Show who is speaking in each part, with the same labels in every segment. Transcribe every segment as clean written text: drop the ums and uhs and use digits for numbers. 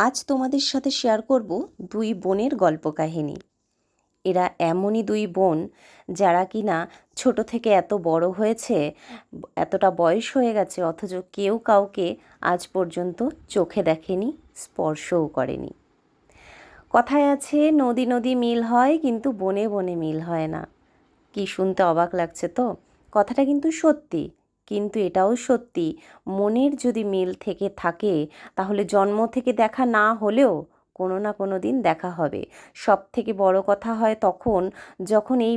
Speaker 1: আজ তোমাদের সাথে শেয়ার করব দুই বোনের গল্প কাহিনী। এরা এমনই দুই বোন যারা কিনা ছোট থেকে এত বড় হয়েছে, এতটা বয়স হয়ে গেছে, অথচ কেউ কাউকে আজ পর্যন্ত চোখে দেখেনি, স্পর্শও করেনি। কথায় আছে নদী নদী মিল হয়, কিন্তু বনে বনে মিল হয় না। কি শুনতে অবাক লাগছে তো? কথাটা কিন্তু সত্যি। কিন্তু এটাও সত্যি, মনের যদি মিল থেকে থাকে তাহলে জন্ম থেকে দেখা না হলেও কোনো না কোনো দিন দেখা হবে। সব থেকে বড় কথা হয় তখন, যখন এই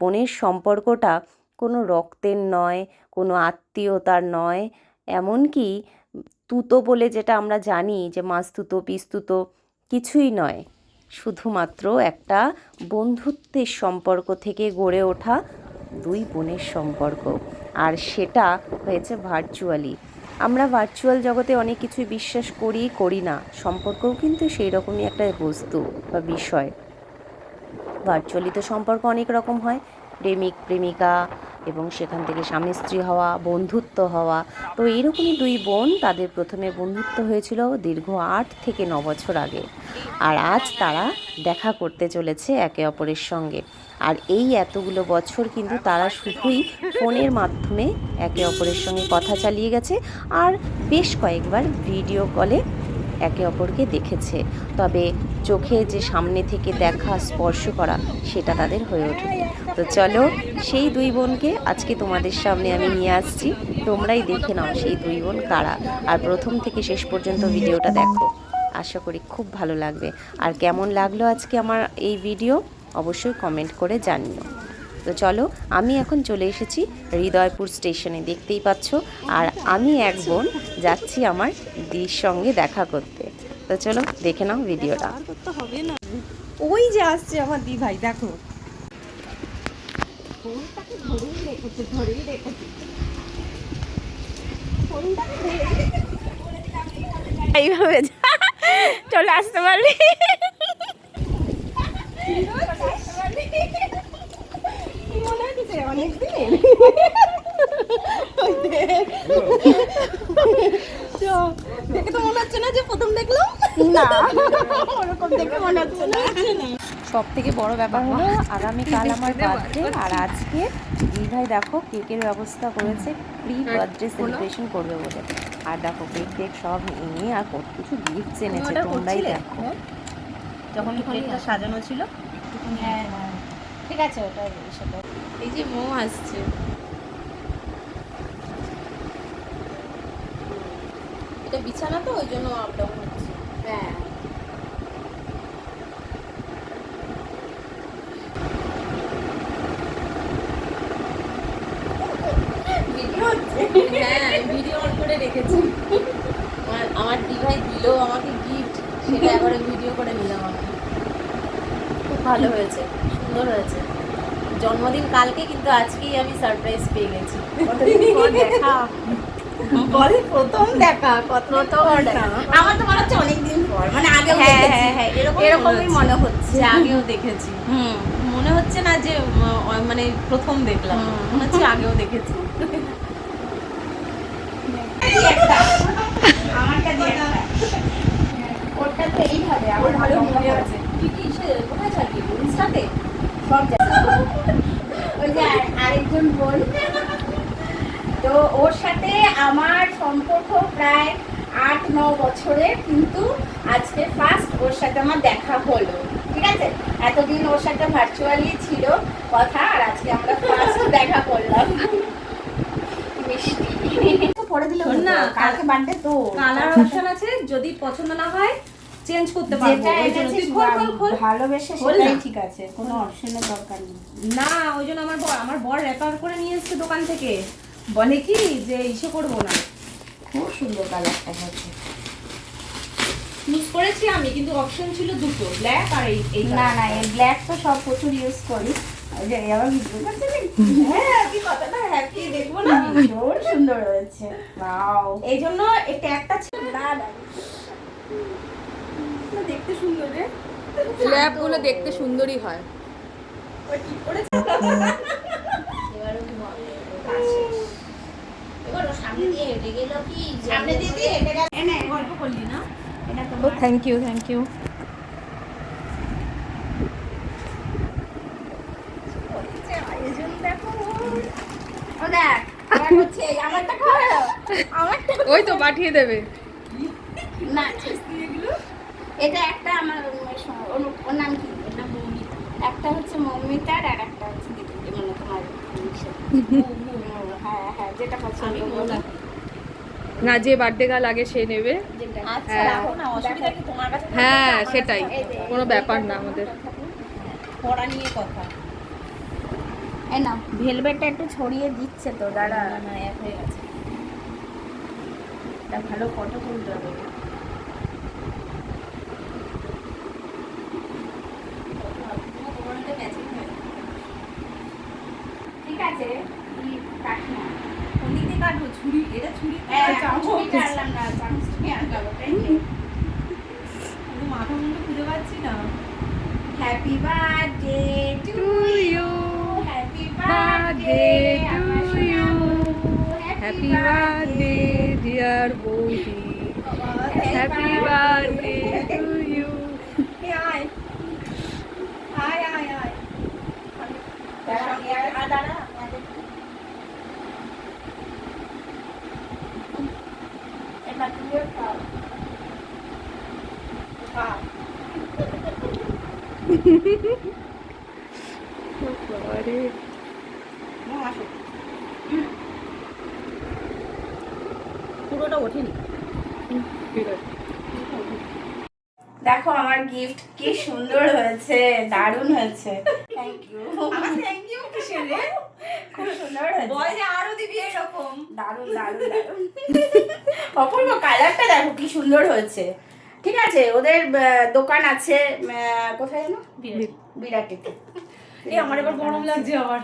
Speaker 1: বোনের সম্পর্কটা কোনো রক্তের নয়, কোনো আত্মীয়তার নয়, এমনকি তুতো বলে যেটা আমরা জানি যে মাস্তুতো পিস্তুতো, কিছুই নয়। শুধুমাত্র একটা বন্ধুত্বের সম্পর্ক থেকে গড়ে ওঠা দুই বোনের সম্পর্ক। আর সেটা হয়েছে ভার্চুয়ালি। আমরা ভার্চুয়াল জগতে অনেক কিছুই বিশ্বাস করি, করি না। সম্পর্কও কিন্তু সেই রকমই একটা বস্তু বা বিষয়। ভার্চুয়ালি তো সম্পর্ক অনেক রকম হয়, প্রেমিক প্রেমিকা, এবং সেখান থেকে স্বামী স্ত্রী হওয়া, বন্ধুত্ব হওয়া। তো এইরকমই দুই বোন, তাদের প্রথমে বন্ধুত্ব হয়েছিল দীর্ঘ 8 থেকে 9 বছর আগে। আর আজ তারা দেখা করতে চলেছে একে অপরের সঙ্গে। আর এই এতগুলো বছর কিন্তু তারা শুধুই ফোনের মাধ্যমে একে অপরের সঙ্গে কথা চালিয়ে গেছে, আর বেশ কয়েকবার ভিডিও কলে একে অপরকে দেখেছে। তবে চোখে যে সামনে থেকে দেখা, স্পর্শ করা, সেটা তাদের হয়ে ওঠেনি। তো চলো, সেই দুই বোনকে আজকে তোমাদের সামনে আমি নিয়ে আসছি। তোমরাই দেখে নাও সেই দুই বোন কারা, আর প্রথম থেকে শেষ পর্যন্ত ভিডিওটা দেখো। আশা করি খুব ভালো লাগবে। আর কেমন লাগলো আজকে আমার এই ভিডিও অবশ্যই কমেন্ট করে জানিও। তো চলো, আমি এখন চলে এসেছি হৃদয়পুর স্টেশনে, দেখতেই পাচ্ছ। আর আমি এক বোন যাচ্ছি আমার দিদির সঙ্গে দেখা করতে। তো চলো দেখে নাও ভিডিওটা।
Speaker 2: ওই যে আসছে আমার দি ভাই, দেখো এইভাবে চলে আসতে পারলি। অনেকদিন দেখে তো মনে হচ্ছে না যে প্রথম দেখলাম, না ওরকম দেখে মনে হচ্ছে না।
Speaker 1: সব থেকে বড় ব্যাপার হলো আগামীকাল আমার বার্থডে, আর আজকে দিদিভাই দেখো কেকের ব্যবস্থা করেছে, প্রি বার্থডে সেলিব্রেশন করবে বলে। আর দেখো কেক টেক সব এনে আর কত কিছু গিফট এনেছে, তোমরাই দেখো।
Speaker 2: যখন প্লেটটা সাজানো ছিল,
Speaker 1: হ্যাঁ হ্যাঁ ঠিক আছে, ওটা সেটা।
Speaker 2: এই যে মৌ আসছে, এটা বিছানা তো ওই জন্য আপ ডাউন হচ্ছে।
Speaker 1: হ্যাঁ
Speaker 2: হ্যাঁ, ভিডিও অন করে রেখেছি। আমার দিভাই দিল আমাকে গিফট, সেটা একবারে ভিডিও করে নিলাম আমি। খুব ভালো হয়েছে, সুন্দর হয়েছে। জন্মদিন কালকে, কিন্তু আজকেই আমি সারপ্রাইজ পেয়ে গেছি।
Speaker 1: কতদিন পর দেখা,
Speaker 2: বলে প্রথম দেখা, প্রথম দেখা। আমার তো মনে হচ্ছে অনেকদিন পর, মানে আগেও দেখেছি। হ্যাঁ, এরকমই মনে হচ্ছে, আগেও দেখেছি। মনে হচ্ছে না যে মানে প্রথম দেখলাম, মনে হচ্ছে আগেও দেখেছি। আমারটা দিয়ে ওরটা তো এইভাবে আমার ভালো মনে আছে। কি কি কোথায় চালিয়ে ইনস্টাতে সব ওই যে আরেকজন বোন, তো ওর সাথে আমার সম্পর্ক প্রায় 8-9 বছরের, কিন্তু আজকে ফার্স্ট ওর সাথে আমার দেখা হলো। ঠিক আছে, এতদিন ওর সাথে ভার্চুয়ালি ছিল কথা, আর আজকে আমরা ফার্স্ট দেখা করলাম। মিষ্টি পরে দিল না, কালকে বার্থডে তো কালার অপশন আছে, যদি পছন্দ না হয় চেঞ্জ করতে পারবো। ওই জন্য তুই খোল ভালোবেসে সেটাই ঠিক আছে, কোনো অপশনের দরকার নেই। না, ওই জন্য আমার বর রেপার করে নিয়ে এসেছে দোকান থেকে, বলে কি যে ইসে করবো না।
Speaker 1: খুব সুন্দর কালারটা হচ্ছে।
Speaker 2: ইউজ করেছি আমি, কিন্তু অপশন ছিল দুটো, ব্ল্যাক আর এই
Speaker 1: না না, এই ব্ল্যাক তো সব প্রচুর ইউজ করি। ওই যে আবার ভিডিও করতে নেই।
Speaker 2: হ্যাঁ, কি কথাটা হ্যাপি দেখবো না,
Speaker 1: ভীষণ সুন্দর হয়েছে। ওয়াও,
Speaker 2: এই জন্য এই ট্যাগটা ছিল না। দেখতে সুন্দর রে,
Speaker 3: স্ল্যাবগুলো দেখতে সুন্দরই হয়।
Speaker 2: ওই ঠিক করেছে। এবারও কি বলে এবার সামনে দিয়ে হেঁটে গেল, কি সামনে দিয়ে হেঁটে গেল, না গল্প করলি না। এটা
Speaker 3: ও
Speaker 2: তোমার
Speaker 3: থ্যাংক ইউ থ্যাংক ইউ।
Speaker 2: আয়োজন দেখো। ও দেখ এবার হচ্ছে আমারটা খাওয়া আমারটা
Speaker 3: ওই তো পাঠিয়ে দেবে।
Speaker 2: না এটা একটা আমার ওর নাম কি? এটা মৌমিতা। একটা হচ্ছে মৌমিতার আর একটা হচ্ছে দিদি মানে তোমার হ্যাঁ হ্যাঁ যেটা পছন্দ বলো।
Speaker 3: না, যে বার্থডে গার্ল আগে সে নেবে।
Speaker 2: আচ্ছা
Speaker 3: হ্যাঁ।
Speaker 2: রাখো না অসুবিধা কি তোমার কাছে থাকবে?
Speaker 3: হ্যাঁ
Speaker 2: আমার কাছে
Speaker 3: সেটাই,
Speaker 2: থাকবে। এই যে,
Speaker 3: কোনো ব্যাপার না আমাদের।
Speaker 2: পড়া নিয়ে কথা। এই না ভেলভেটটা একটু ছড়িয়ে দিচ্ছে তো দাঁড়া না এক হয়ে গেছে। এটা ভালো ফটো তুলতে হবে। ঠিক আছে কাটি না কোন দিক দিয়ে কাটবো ছুরি এটা ছুরি ছুরিটা আনলাম না চামচটা আনলাম তাই মাথা মুন্ডু খুঁজে পাচ্ছি না happy birthday to you happy birthday to you
Speaker 3: happy birthday dear বৌদি, হ্যাপি বার্থডে টু ইউ।
Speaker 2: আয় আয় আয় আয় দাঁড়া দাঁড়া এবার তুইও খাও খাও
Speaker 3: আরে
Speaker 2: পুরোটা ওঠেনি
Speaker 3: ঠিক আছে।
Speaker 2: দেখো আমার গিফট কি সুন্দর হয়েছে দারুণ হয়েছে থ্যাংক ইউ থ্যাংক ইউ কিসের রে খুব সুন্দর হয়েছে বল যে আরো দিবি এরকম দারুণ দারুণ দারুণ অপূর্ব কালারটা দেখো কি সুন্দর হয়েছে ঠিক আছে ওদের দোকান আছে কোথায় জানো বিরাটিতে
Speaker 4: এই আমার এবার গরম লাগছে আবার